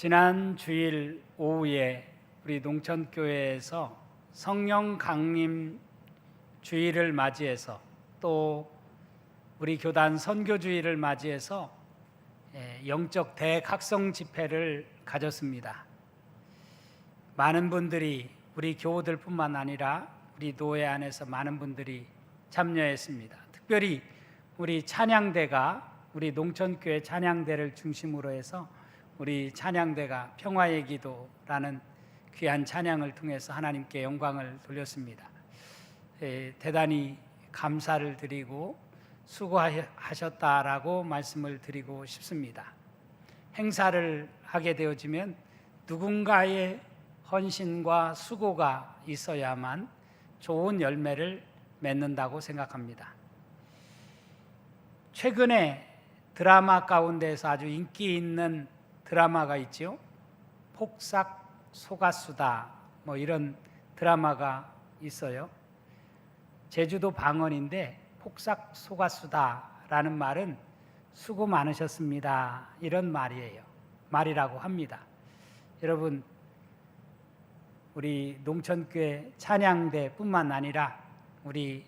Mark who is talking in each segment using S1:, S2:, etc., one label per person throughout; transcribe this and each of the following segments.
S1: 지난 주일 오후에 우리 농천교회에서 성령 강림 주일을 맞이해서 또 우리 교단 선교주일을 맞이해서 영적 대각성 집회를 가졌습니다. 많은 분들이 우리 교우들뿐만 아니라 우리 노회 안에서 많은 분들이 참여했습니다. 특별히 우리 찬양대가 우리 농천교회 찬양대를 중심으로 해서 우리 찬양대가 평화의 기도라는 귀한 찬양을 통해서 하나님께 영광을 돌렸습니다. 대단히 감사를 드리고 수고하셨다라고 말씀을 드리고 싶습니다. 행사를 하게 되어지면 누군가의 헌신과 수고가 있어야만 좋은 열매를 맺는다고 생각합니다. 최근에 드라마 가운데서 아주 인기 있는 드라마가 있죠. 폭삭 소가수다 이런 드라마가 있어요. 제주도 방언인데 폭삭 소가수다라는 말은 수고 많으셨습니다 이런 말이라고 합니다. 여러분, 우리 농천교회 찬양대뿐만 아니라 우리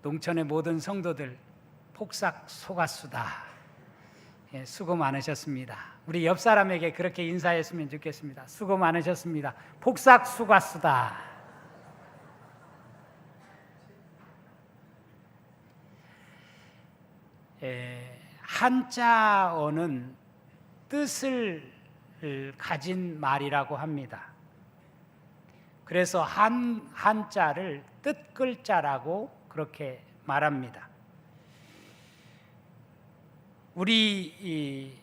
S1: 농천의 모든 성도들 폭삭 소가수다, 수고 많으셨습니다. 우리 옆 사람에게 그렇게 인사했으면 좋겠습니다. 수고 많으셨습니다. 폭삭 소가수다. 한자어는 뜻을 가진 말이라고 합니다. 그래서 한자를 뜻글자라고 그렇게 말합니다. 우리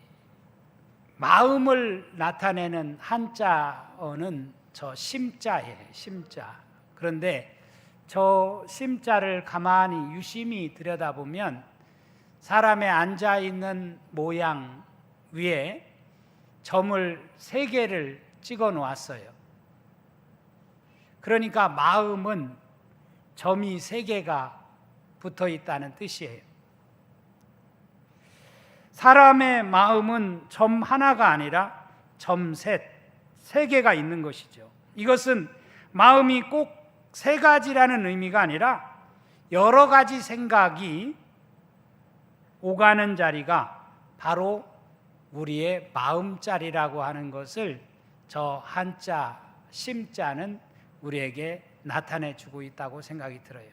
S1: 마음을 나타내는 한자어는 저 심자예요. 심자. 그런데 저 심자를 가만히 유심히 들여다보면 사람의 앉아있는 모양 위에 점을 3개를 찍어 놓았어요. 그러니까 마음은 점이 3개가 붙어 있다는 뜻이에요. 사람의 마음은 점 하나가 아니라 점 3개가 있는 것이죠. 이것은 마음이 꼭 3가지라는 의미가 아니라 여러 가지 생각이 오가는 자리가 바로 우리의 마음자리라고 하는 것을 저 한자 심자는 우리에게 나타내주고 있다고 생각이 들어요.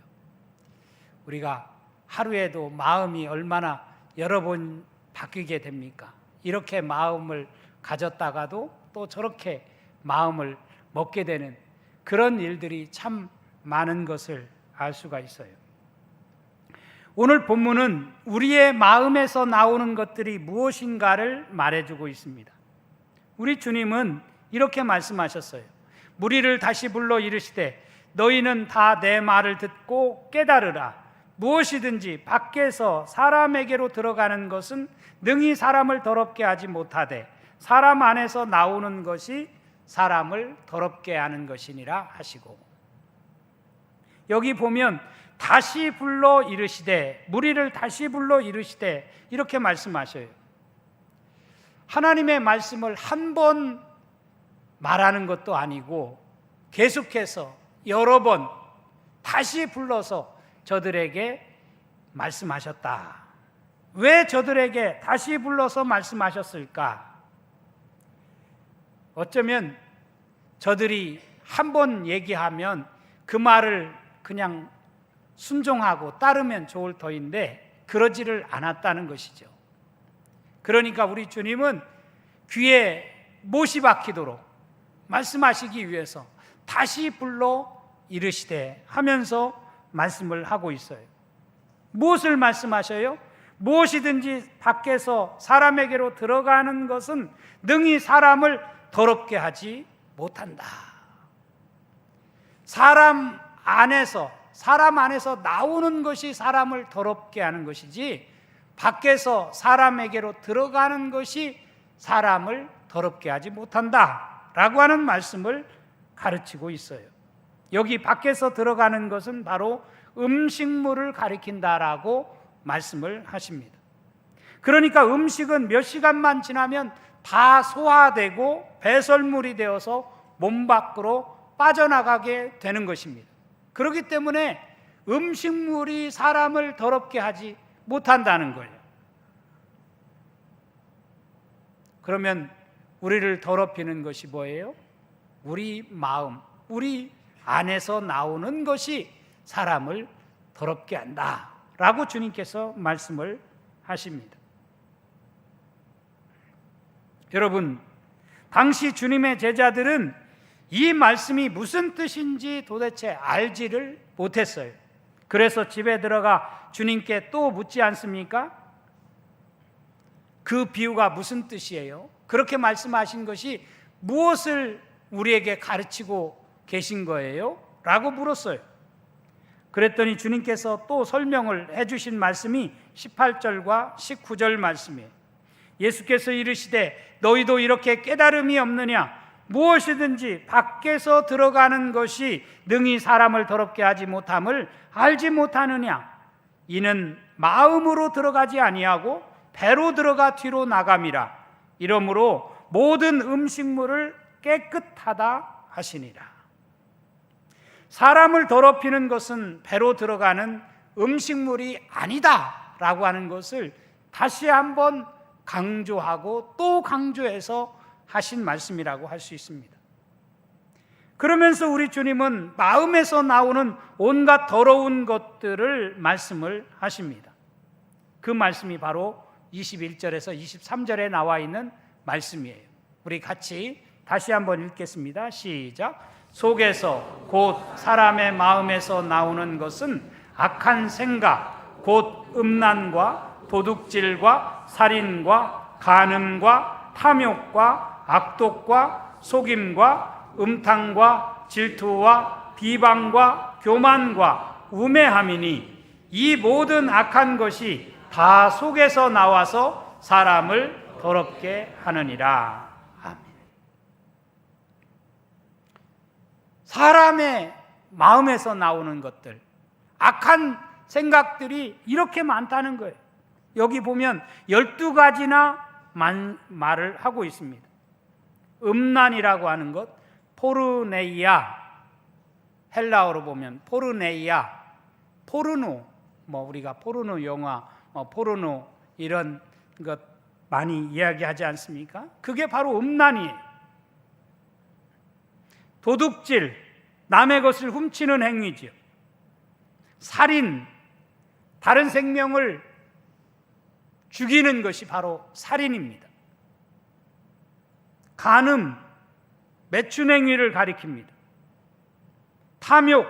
S1: 우리가 하루에도 마음이 얼마나 여러 번 바뀌게 됩니까? 이렇게 마음을 가졌다가도 또 저렇게 마음을 먹게 되는 그런 일들이 참 많은 것을 알 수가 있어요. 오늘 본문은 우리의 마음에서 나오는 것들이 무엇인가를 말해주고 있습니다. 우리 주님은 이렇게 말씀하셨어요. 무리를 다시 불러 이르시되 너희는 다 내 말을 듣고 깨달으라. 무엇이든지 밖에서 사람에게로 들어가는 것은 능히 사람을 더럽게 하지 못하되 사람 안에서 나오는 것이 사람을 더럽게 하는 것이니라 하시고, 여기 보면 다시 불러 이르시되, 무리를 다시 불러 이르시되 이렇게 말씀하셔요. 하나님의 말씀을 한 번 말하는 것도 아니고 계속해서 여러 번 다시 불러서 저들에게 말씀하셨다. 왜 저들에게 다시 불러서 말씀하셨을까? 어쩌면 저들이 한 번 얘기하면 그 말을 그냥 순종하고 따르면 좋을 터인데 그러지를 않았다는 것이죠. 그러니까 우리 주님은 귀에 못이 박히도록 말씀하시기 위해서 다시 불러 이르시되 하면서 말씀을 하고 있어요. 무엇을 말씀하셔요? 무엇이든지 밖에서 사람에게로 들어가는 것은 능히 사람을 더럽게 하지 못한다. 사람 안에서 나오는 것이 사람을 더럽게 하는 것이지 밖에서 사람에게로 들어가는 것이 사람을 더럽게 하지 못한다 라고 하는 말씀을 가르치고 있어요. 여기 밖에서 들어가는 것은 바로 음식물을 가리킨다라고 말씀을 하십니다. 그러니까 음식은 몇 시간만 지나면 다 소화되고 배설물이 되어서 몸 밖으로 빠져나가게 되는 것입니다. 그렇기 때문에 음식물이 사람을 더럽게 하지 못한다는 거예요. 그러면 우리를 더럽히는 것이 뭐예요? 우리 마음, 우리 안에서 나오는 것이 사람을 더럽게 한다 라고 주님께서 말씀을 하십니다. 여러분, 당시 주님의 제자들은 이 말씀이 무슨 뜻인지 도대체 알지를 못했어요. 그래서 집에 들어가 주님께 또 묻지 않습니까? 그 비유가 무슨 뜻이에요? 그렇게 말씀하신 것이 무엇을 우리에게 가르치고 계신 거예요? 라고 물었어요. 그랬더니 주님께서 또 설명을 해주신 말씀이 18절과 19절 말씀이에요. 예수께서 이르시되 너희도 이렇게 깨달음이 없느냐? 무엇이든지 밖에서 들어가는 것이 능히 사람을 더럽게 하지 못함을 알지 못하느냐? 이는 마음으로 들어가지 아니하고 배로 들어가 뒤로 나감이라. 이러므로 모든 음식물을 깨끗하다 하시니라. 사람을 더럽히는 것은 배로 들어가는 음식물이 아니다 라고 하는 것을 다시 한번 강조하고 또 강조해서 하신 말씀이라고 할 수 있습니다. 그러면서 우리 주님은 마음에서 나오는 온갖 더러운 것들을 말씀을 하십니다. 그 말씀이 바로 21절에서 23절에 나와 있는 말씀이에요. 우리 같이 다시 한번 읽겠습니다. 시작. 속에서 곧 사람의 마음에서 나오는 것은 악한 생각, 곧 음란과 도둑질과 살인과 간음과 탐욕과 악독과 속임과 음탕과 질투와 비방과 교만과 우매함이니 이 모든 악한 것이 다 속에서 나와서 사람을 더럽게 하느니라. 아멘. 사람의 마음에서 나오는 것들, 악한 생각들이 이렇게 많다는 거예요. 여기 보면 12가지나 말을 하고 있습니다. 음란이라고 하는 것, 포르네이아, 헬라어로 보면 포르네이아, 포르노, 우리가 포르노 영화, 포르노 이런 것 많이 이야기하지 않습니까? 그게 바로 음란이에요. 도둑질, 남의 것을 훔치는 행위지요. 살인, 다른 생명을 죽이는 것이 바로 살인입니다. 간음, 매춘 행위를 가리킵니다. 탐욕,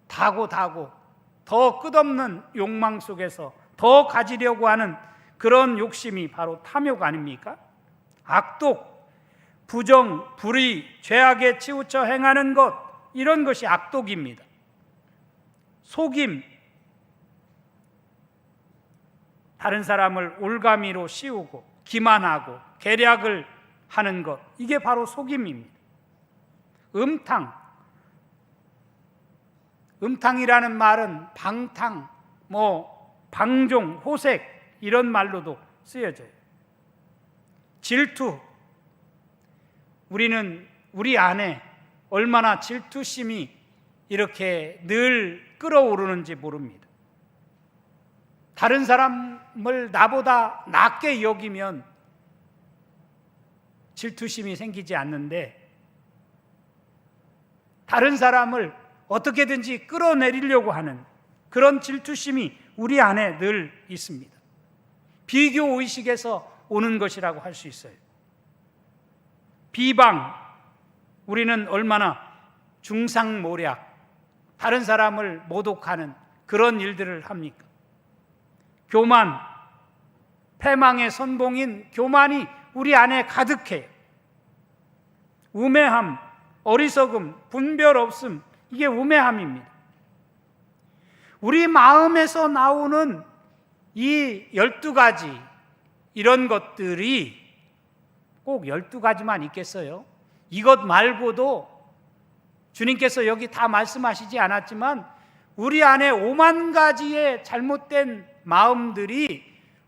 S1: 다고 더 끝없는 욕망 속에서 더 가지려고 하는 그런 욕심이 바로 탐욕 아닙니까? 악독, 부정, 불의, 죄악에 치우쳐 행하는 것, 이런 것이 악독입니다. 속임, 다른 사람을 올가미로 씌우고 기만하고 계략을 하는 것, 이게 바로 속임입니다. 음탕이라는 말은 방탕, 방종, 호색 이런 말로도 쓰여져요. 질투, 우리는 우리 안에 얼마나 질투심이 이렇게 늘 끓어오르는지 모릅니다. 다른 사람을 나보다 낮게 여기면 질투심이 생기지 않는데, 다른 사람을 어떻게든지 끌어내리려고 하는 그런 질투심이 우리 안에 늘 있습니다. 비교의식에서 오는 것이라고 할 수 있어요. 비방, 우리는 얼마나 중상모략, 다른 사람을 모독하는 그런 일들을 합니까? 교만, 패망의 선봉인 교만이 우리 안에 가득해요. 우매함, 어리석음, 분별 없음, 이게 우매함입니다. 우리 마음에서 나오는 이 12가지 이런 것들이 꼭 12가지만 있겠어요? 이것 말고도 주님께서 여기 다 말씀하시지 않았지만 우리 안에 5만 가지의 잘못된 마음들이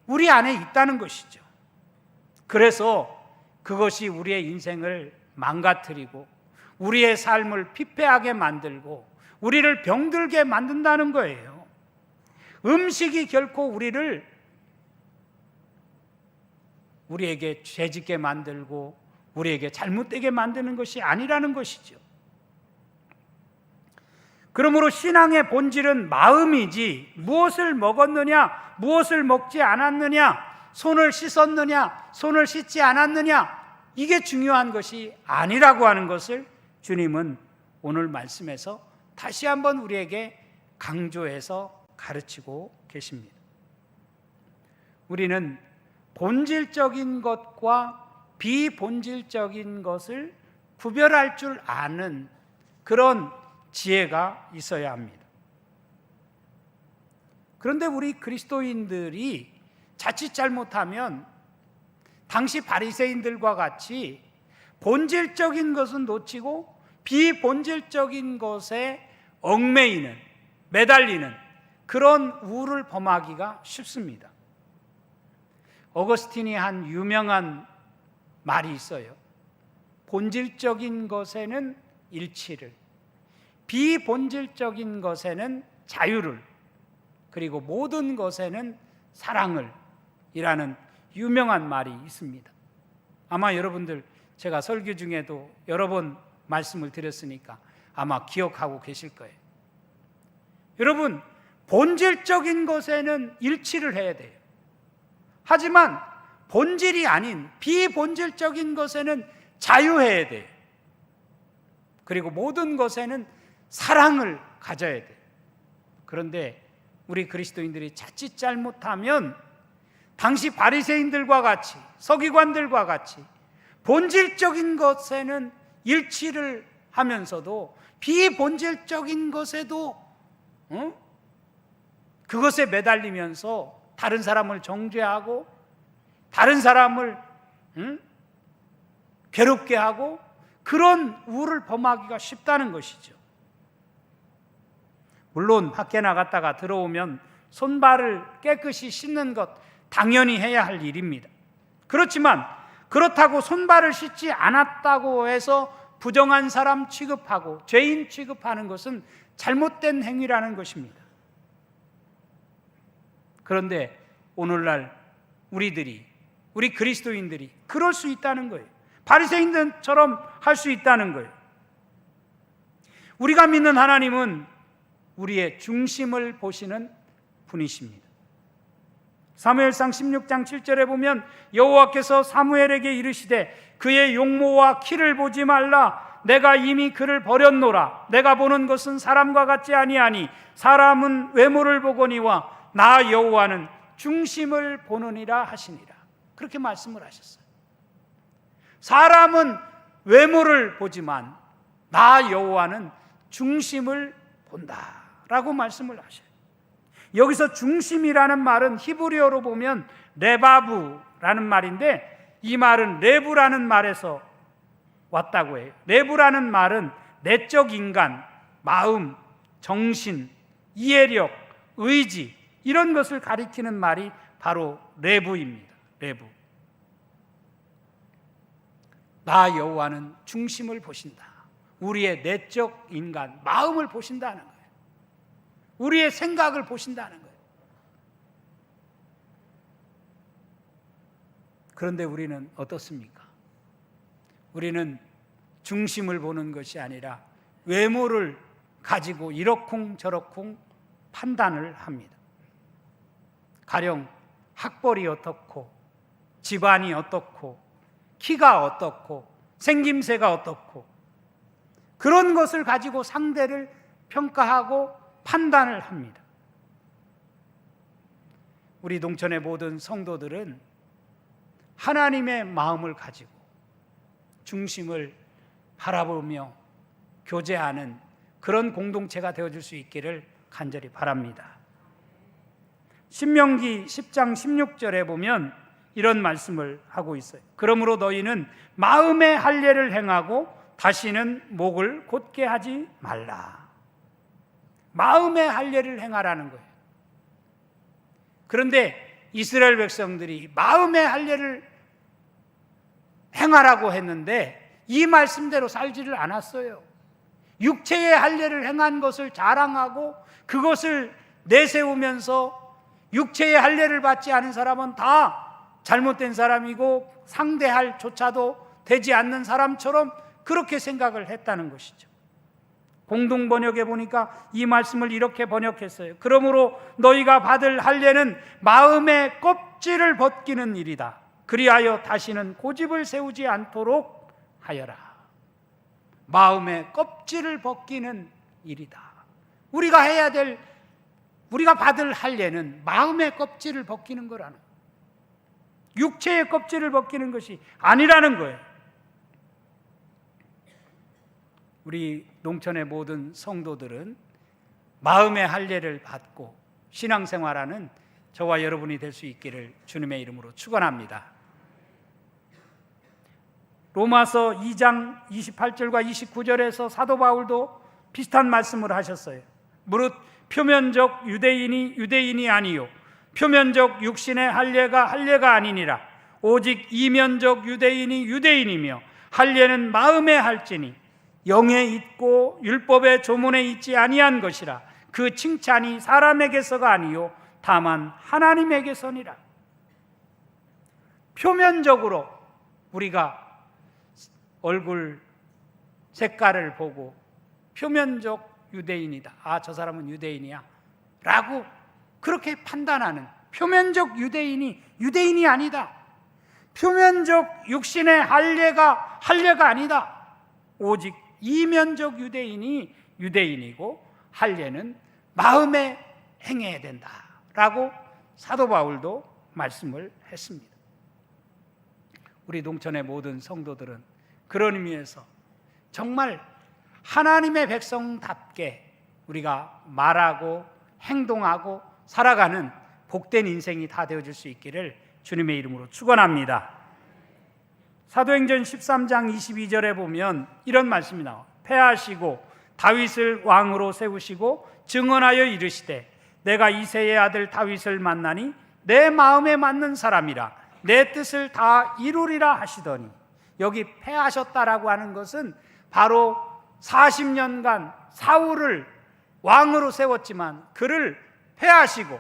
S1: 우리 안에 있다는 것이죠. 그래서 그것이 우리의 인생을 망가뜨리고 우리의 삶을 피폐하게 만들고 우리를 병들게 만든다는 거예요. 음식이 결코 우리에게 죄짓게 만들고 우리에게 잘못되게 만드는 것이 아니라는 것이죠. 그러므로 신앙의 본질은 마음이지, 무엇을 먹었느냐, 무엇을 먹지 않았느냐, 손을 씻었느냐, 손을 씻지 않았느냐, 이게 중요한 것이 아니라고 하는 것을 주님은 오늘 말씀에서 다시 한번 우리에게 강조해서 가르치고 계십니다. 우리는 본질적인 것과 비본질적인 것을 구별할 줄 아는 그런 지혜가 있어야 합니다. 그런데 우리 그리스도인들이 자칫 잘못하면 당시 바리새인들과 같이 본질적인 것은 놓치고 비본질적인 것에 얽매이는, 매달리는 그런 우를 범하기가 쉽습니다. 어거스틴이 한 유명한 말이 있어요. 본질적인 것에는 일치를, 비본질적인 것에는 자유를, 그리고 모든 것에는 사랑을 이라는 유명한 말이 있습니다. 아마 여러분들 제가 설교 중에도 여러 번 말씀을 드렸으니까 아마 기억하고 계실 거예요. 여러분, 본질적인 것에는 일치를 해야 돼요. 하지만 본질이 아닌 비본질적인 것에는 자유해야 돼요. 그리고 모든 것에는 사랑을 가져야 돼요. 그런데 우리 그리스도인들이 자칫 잘못하면 당시 바리새인들과 같이, 서기관들과 같이 본질적인 것에는 일치를 하면서도 비본질적인 것에도 그것에 매달리면서 다른 사람을 정죄하고 다른 사람을 괴롭게 하고 그런 우를 범하기가 쉽다는 것이죠. 물론 밖에 나갔다가 들어오면 손발을 깨끗이 씻는 것 당연히 해야 할 일입니다. 그렇지만 그렇다고 손발을 씻지 않았다고 해서 부정한 사람 취급하고 죄인 취급하는 것은 잘못된 행위라는 것입니다. 그런데 오늘날 우리 그리스도인들이 그럴 수 있다는 거예요. 바리새인들처럼 할 수 있다는 거예요. 우리가 믿는 하나님은 우리의 중심을 보시는 분이십니다. 사무엘상 16장 7절에 보면 여호와께서 사무엘에게 이르시되 그의 용모와 키를 보지 말라. 내가 이미 그를 버렸노라. 내가 보는 것은 사람과 같지 아니하니 사람은 외모를 보거니와 나 여호와는 중심을 보느니라 하시니라. 그렇게 말씀을 하셨어요. 사람은 외모를 보지만 나 여호와는 중심을 본다라고 말씀을 하셔요. 여기서 중심이라는 말은 히브리어로 보면 레바브라는 말인데 이 말은 레부라는 말에서 왔다고 해요. 레부라는 말은 내적 인간, 마음, 정신, 이해력, 의지 이런 것을 가리키는 말이 바로 레부입니다. 레부. 나 여호와는 중심을 보신다. 우리의 내적 인간, 마음을 보신다는 거예요. 우리의 생각을 보신다는 거예요. 그런데 우리는 어떻습니까? 우리는 중심을 보는 것이 아니라 외모를 가지고 이러쿵저러쿵 판단을 합니다. 가령 학벌이 어떻고 집안이 어떻고 키가 어떻고 생김새가 어떻고 그런 것을 가지고 상대를 평가하고 판단을 합니다. 우리 동천의 모든 성도들은 하나님의 마음을 가지고 중심을 바라보며 교제하는 그런 공동체가 되어줄 수 있기를 간절히 바랍니다. 신명기 10장 16절에 보면 이런 말씀을 하고 있어요. 그러므로 너희는 마음의 할례를 행하고 다시는 목을 곧게 하지 말라. 마음의 할례를 행하라는 거예요. 그런데 이스라엘 백성들이 마음의 할례를 행하라고 했는데 이 말씀대로 살지를 않았어요. 육체의 할례를 행한 것을 자랑하고 그것을 내세우면서 육체의 할례를 받지 않은 사람은 다 잘못된 사람이고 상대할 조차도 되지 않는 사람처럼 그렇게 생각을 했다는 것이죠. 공동 번역에 보니까 이 말씀을 이렇게 번역했어요. 그러므로 너희가 받을 할례는 마음의 껍질을 벗기는 일이다. 그리하여 다시는 고집을 세우지 않도록 하여라. 마음의 껍질을 벗기는 일이다. 우리가 받을 할례는 마음의 껍질을 벗기는 거라는 거예요. 육체의 껍질을 벗기는 것이 아니라는 거예요. 우리 농촌의 모든 성도들은 마음의 할례를 받고 신앙생활하는 저와 여러분이 될 수 있기를 주님의 이름으로 축원합니다. 로마서 2장 28절과 29절에서 사도 바울도 비슷한 말씀을 하셨어요. 무릇 표면적 유대인이 유대인이 아니요 표면적 육신의 할례가 아니니라. 오직 이면적 유대인이 유대인이며 할례는 마음에 할지니 영에 있고 율법의 조문에 있지 아니한 것이라. 그 칭찬이 사람에게서가 아니요 다만 하나님에게서니라. 표면적으로 우리가 얼굴 색깔을 보고 표면적 유대인이다. 아, 저 사람은 유대인이야 라고 그렇게 판단하는 표면적 유대인이 유대인이 아니다. 표면적 육신의 할례가 아니다. 오직 이면적 유대인이 유대인이고 할례는 마음에 행해야 된다라고 사도 바울도 말씀을 했습니다. 우리 농촌의 모든 성도들은 그런 의미에서 정말 하나님의 백성답게 우리가 말하고 행동하고 살아가는 복된 인생이 다 되어질 수 있기를 주님의 이름으로 축원합니다. 사도행전 13장 22절에 보면 이런 말씀이 나와요. 패하시고 다윗을 왕으로 세우시고 증언하여 이르시되 내가 이새의 아들 다윗을 만나니 내 마음에 맞는 사람이라 내 뜻을 다 이루리라 하시더니, 여기 패하셨다라고 하는 것은 바로 40년간 사울을 왕으로 세웠지만 그를 패하시고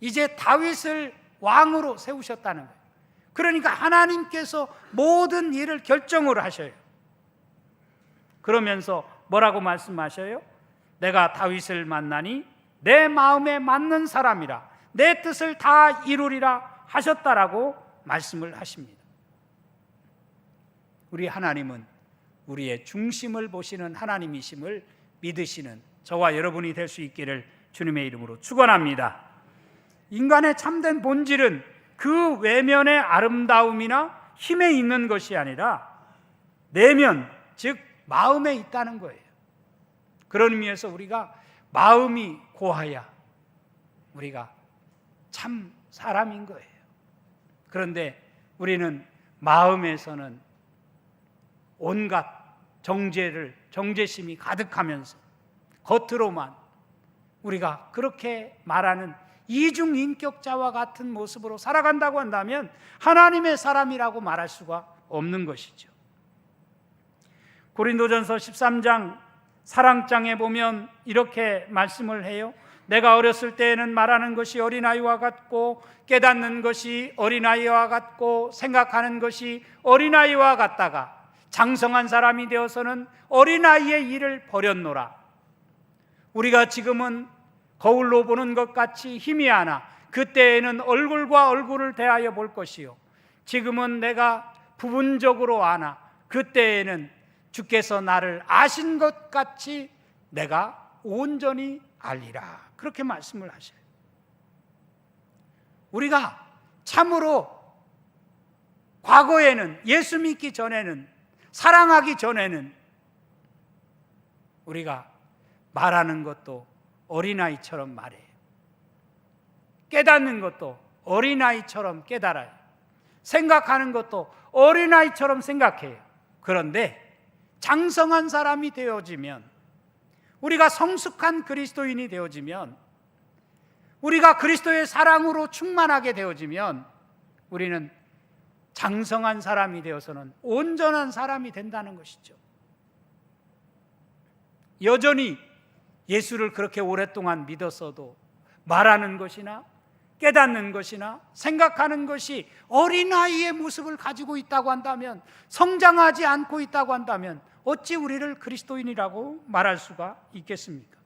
S1: 이제 다윗을 왕으로 세우셨다는 거예요. 그러니까 하나님께서 모든 일을 결정을 하셔요. 그러면서 뭐라고 말씀하셔요? 내가 다윗을 만나니 내 마음에 맞는 사람이라 내 뜻을 다 이루리라 하셨다라고 말씀을 하십니다. 우리 하나님은 우리의 중심을 보시는 하나님이심을 믿으시는 저와 여러분이 될 수 있기를 주님의 이름으로 축원합니다. 인간의 참된 본질은 그 외면의 아름다움이나 힘에 있는 것이 아니라 내면, 즉 마음에 있다는 거예요. 그런 의미에서 우리가 마음이 고와야 우리가 참 사람인 거예요. 그런데 우리는 마음에서는 온갖 정죄심이 가득하면서 겉으로만 우리가 그렇게 말하는 이중인격자와 같은 모습으로 살아간다고 한다면 하나님의 사람이라고 말할 수가 없는 것이죠. 고린도전서 13장 사랑장에 보면 이렇게 말씀을 해요. 내가 어렸을 때에는 말하는 것이 어린아이와 같고 깨닫는 것이 어린아이와 같고 생각하는 것이 어린아이와 같다가 장성한 사람이 되어서는 어린아이의 일을 버렸노라. 우리가 지금은 거울로 보는 것 같이 희미하나 그때에는 얼굴과 얼굴을 대하여 볼 것이요 지금은 내가 부분적으로 아나 그때에는 주께서 나를 아신 것 같이 내가 온전히 알리라. 그렇게 말씀을 하셔요. 우리가 참으로 과거에는, 예수 믿기 전에는, 사랑하기 전에는 우리가 말하는 것도 어린아이처럼 말해요. 깨닫는 것도 어린아이처럼 깨달아요. 생각하는 것도 어린아이처럼 생각해요. 그런데 장성한 사람이 되어지면, 우리가 성숙한 그리스도인이 되어지면, 우리가 그리스도의 사랑으로 충만하게 되어지면 우리는 장성한 사람이 되어서는 온전한 사람이 된다는 것이죠. 여전히 예수를 그렇게 오랫동안 믿었어도 말하는 것이나 깨닫는 것이나 생각하는 것이 어린아이의 모습을 가지고 있다고 한다면, 성장하지 않고 있다고 한다면 어찌 우리를 그리스도인이라고 말할 수가 있겠습니까?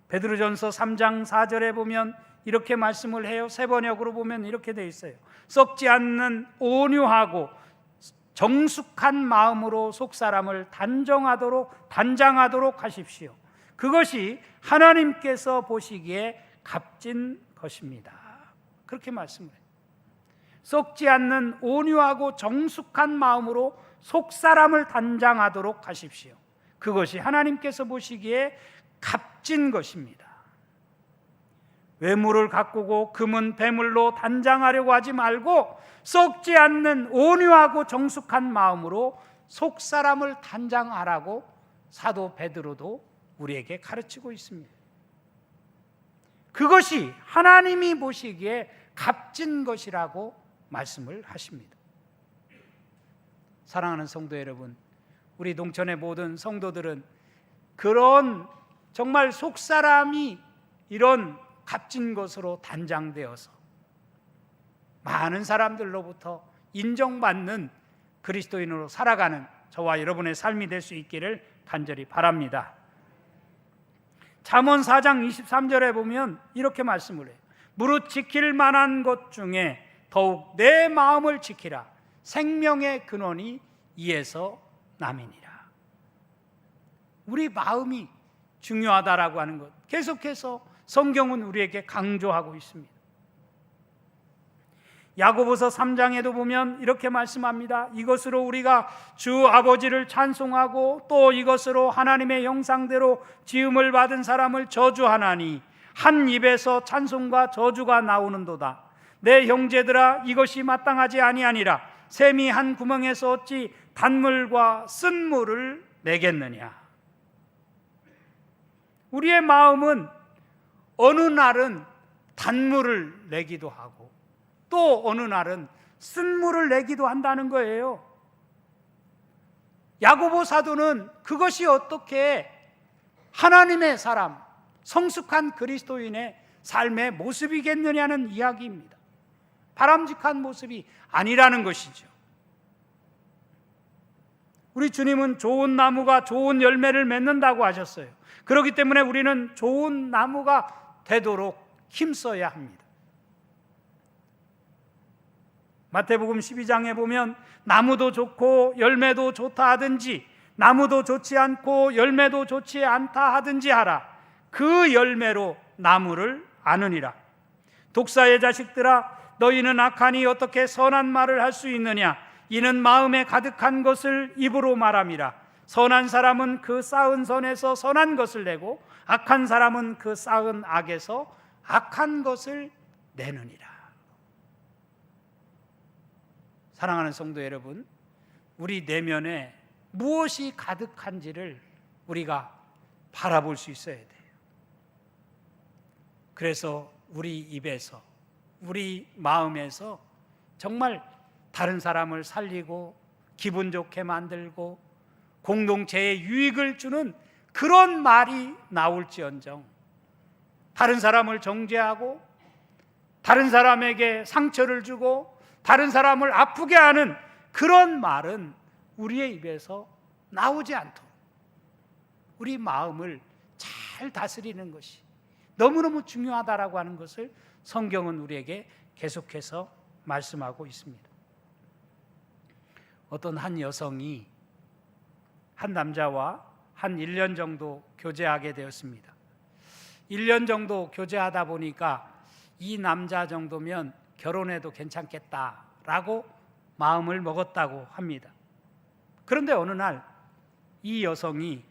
S1: 베드로전서 3장 4절에 보면 이렇게 말씀을 해요. 세 번역으로 보면 이렇게 되어 있어요. 썩지 않는 온유하고 정숙한 마음으로 속사람을 단장하도록 하십시오. 그것이 하나님께서 보시기에 값진 것입니다. 그렇게 말씀을 해요. 썩지 않는 온유하고 정숙한 마음으로 속사람을 단장하도록 하십시오. 그것이 하나님께서 보시기에 값진 것입니다. 외모를 가꾸고 금은 배물로 단장하려고 하지 말고 썩지 않는 온유하고 정숙한 마음으로 속사람을 단장하라고 사도 베드로도 우리에게 가르치고 있습니다. 그것이 하나님이 보시기에 값진 것이라고 말씀을 하십니다. 사랑하는 성도 여러분, 우리 농촌의 모든 성도들은 그런 정말 속사람이 이런 값진 것으로 단장되어서 많은 사람들로부터 인정받는 그리스도인으로 살아가는 저와 여러분의 삶이 될 수 있기를 간절히 바랍니다. 잠언 4장 23절에 보면 이렇게 말씀을 해요. 무릇 지킬 만한 것 중에 더욱 내 마음을 지키라. 생명의 근원이 이에서 남이니라. 우리 마음이 중요하다라고 하는 것, 계속해서 성경은 우리에게 강조하고 있습니다. 야고보서 3장에도 보면 이렇게 말씀합니다. 이것으로 우리가 주 아버지를 찬송하고 또 이것으로 하나님의 형상대로 지음을 받은 사람을 저주하나니 한 입에서 찬송과 저주가 나오는도다. 내 형제들아, 이것이 마땅하지 아니하니라. 샘이 한 구멍에서 어찌 단물과 쓴물을 내겠느냐. 우리의 마음은 어느 날은 단물을 내기도 하고 또 어느 날은 쓴물을 내기도 한다는 거예요. 야고보 사도는 그것이 어떻게 하나님의 사람, 성숙한 그리스도인의 삶의 모습이겠느냐는 이야기입니다. 바람직한 모습이 아니라는 것이죠. 우리 주님은 좋은 나무가 좋은 열매를 맺는다고 하셨어요. 그렇기 때문에 우리는 좋은 나무가 되도록 힘써야 합니다. 마태복음 12장에 보면 나무도 좋고 열매도 좋다 하든지 나무도 좋지 않고 열매도 좋지 않다 하든지 하라. 그 열매로 나무를 아느니라. 독사의 자식들아, 너희는 악하니 어떻게 선한 말을 할 수 있느냐. 이는 마음에 가득한 것을 입으로 말함이라. 선한 사람은 그 쌓은 선에서 선한 것을 내고 악한 사람은 그 쌓은 악에서 악한 것을 내느니라. 사랑하는 성도 여러분, 우리 내면에 무엇이 가득한지를 우리가 바라볼 수 있어야 돼요. 그래서 우리 입에서, 우리 마음에서 정말 다른 사람을 살리고 기분 좋게 만들고 공동체에 유익을 주는 그런 말이 나올지언정, 다른 사람을 정죄하고 다른 사람에게 상처를 주고 다른 사람을 아프게 하는 그런 말은 우리의 입에서 나오지 않도록 우리 마음을 잘 다스리는 것이 너무너무 중요하다라고 하는 것을 성경은 우리에게 계속해서 말씀하고 있습니다. 어떤 한 여성이 한 남자와 한 1년 정도 교제하게 되었습니다. 1년 정도 교제하다 보니까 이 남자 정도면 결혼해도 괜찮겠다라고 마음을 먹었다고 합니다. 그런데 어느 날 이 여성이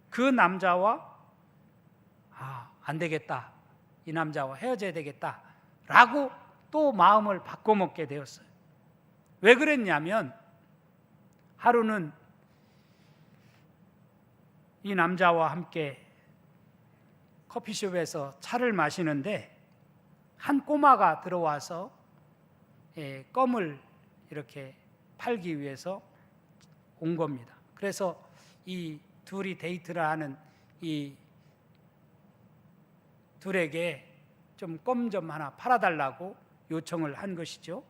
S1: 그 남자와 안 되겠다, 이 남자와 헤어져야 되겠다라고 또 마음을 바꿔먹게 되었어요. 왜 그랬냐면 하루는 이 남자와 함께 커피숍에서 차를 마시는데 한 꼬마가 들어와서 껌을 이렇게 팔기 위해서 온 겁니다. 그래서 이 둘이 데이트를 하는 이 둘에게 좀 껌 좀 하나 팔아달라고 요청을 한 것이죠.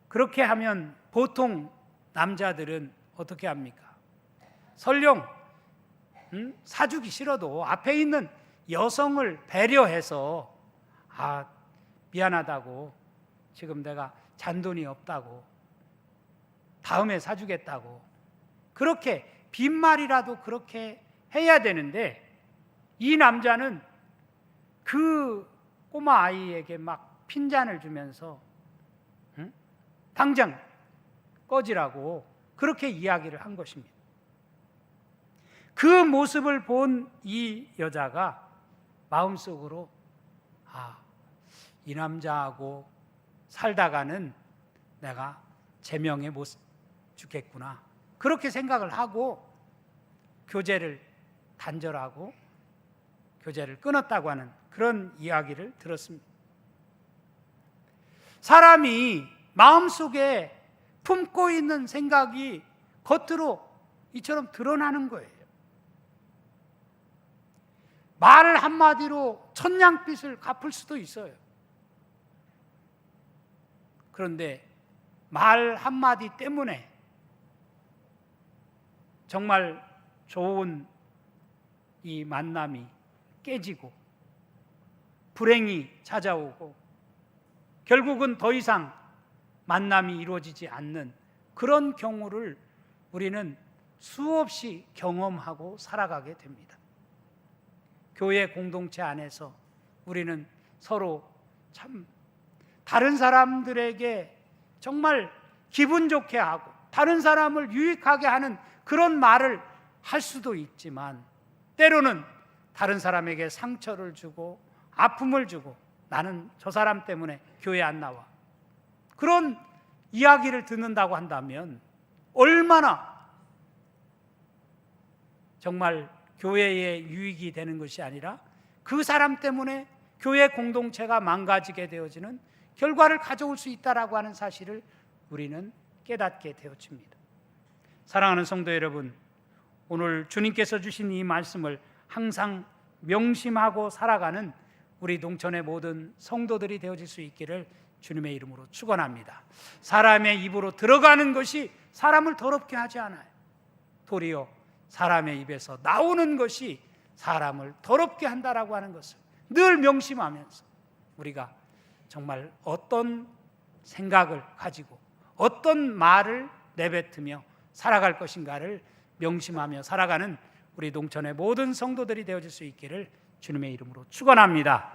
S1: 그렇게 하면 보통 남자들은 어떻게 합니까? 설령 사주기 싫어도 앞에 있는 여성을 배려해서 미안하다고, 지금 내가 잔돈이 없다고, 다음에 사주겠다고, 그렇게 빈말이라도 그렇게 해야 되는데, 이 남자는 그 꼬마 아이에게 막 핀잔을 주면서 당장 꺼지라고 그렇게 이야기를 한 것입니다. 그 모습을 본 이 여자가 마음속으로 이 남자하고 살다가는 내가 제명에 못 죽겠구나, 그렇게 생각을 하고 교제를 단절하고 교제를 끊었다고 하는 그런 이야기를 들었습니다. 사람이 마음속에 품고 있는 생각이 겉으로 이처럼 드러나는 거예요. 말 한마디로 천냥빚을 갚을 수도 있어요. 그런데 말 한마디 때문에 정말 좋은 이 만남이 깨지고 불행이 찾아오고 결국은 더 이상 만남이 이루어지지 않는 그런 경우를 우리는 수없이 경험하고 살아가게 됩니다. 교회 공동체 안에서 우리는 서로 참 다른 사람들에게 정말 기분 좋게 하고 다른 사람을 유익하게 하는 그런 말을 할 수도 있지만, 때로는 다른 사람에게 상처를 주고 아픔을 주고 나는 저 사람 때문에 교회 안 나와, 그런 이야기를 듣는다고 한다면 얼마나 정말 교회에 유익이 되는 것이 아니라 그 사람 때문에 교회 공동체가 망가지게 되어지는 결과를 가져올 수 있다라고 하는 사실을 우리는 깨닫게 되어집니다. 사랑하는 성도 여러분, 오늘 주님께서 주신 이 말씀을 항상 명심하고 살아가는 우리 동천의 모든 성도들이 되어질 수 있기를 주님의 이름으로 축원합니다. 사람의 입으로 들어가는 것이 사람을 더럽게 하지 않아요. 도리어 사람의 입에서 나오는 것이 사람을 더럽게 한다라고 하는 것을 늘 명심하면서 우리가 정말 어떤 생각을 가지고 어떤 말을 내뱉으며 살아갈 것인가를 명심하며 살아가는 우리 동천의 모든 성도들이 되어질 수 있기를 주님의 이름으로 축원합니다.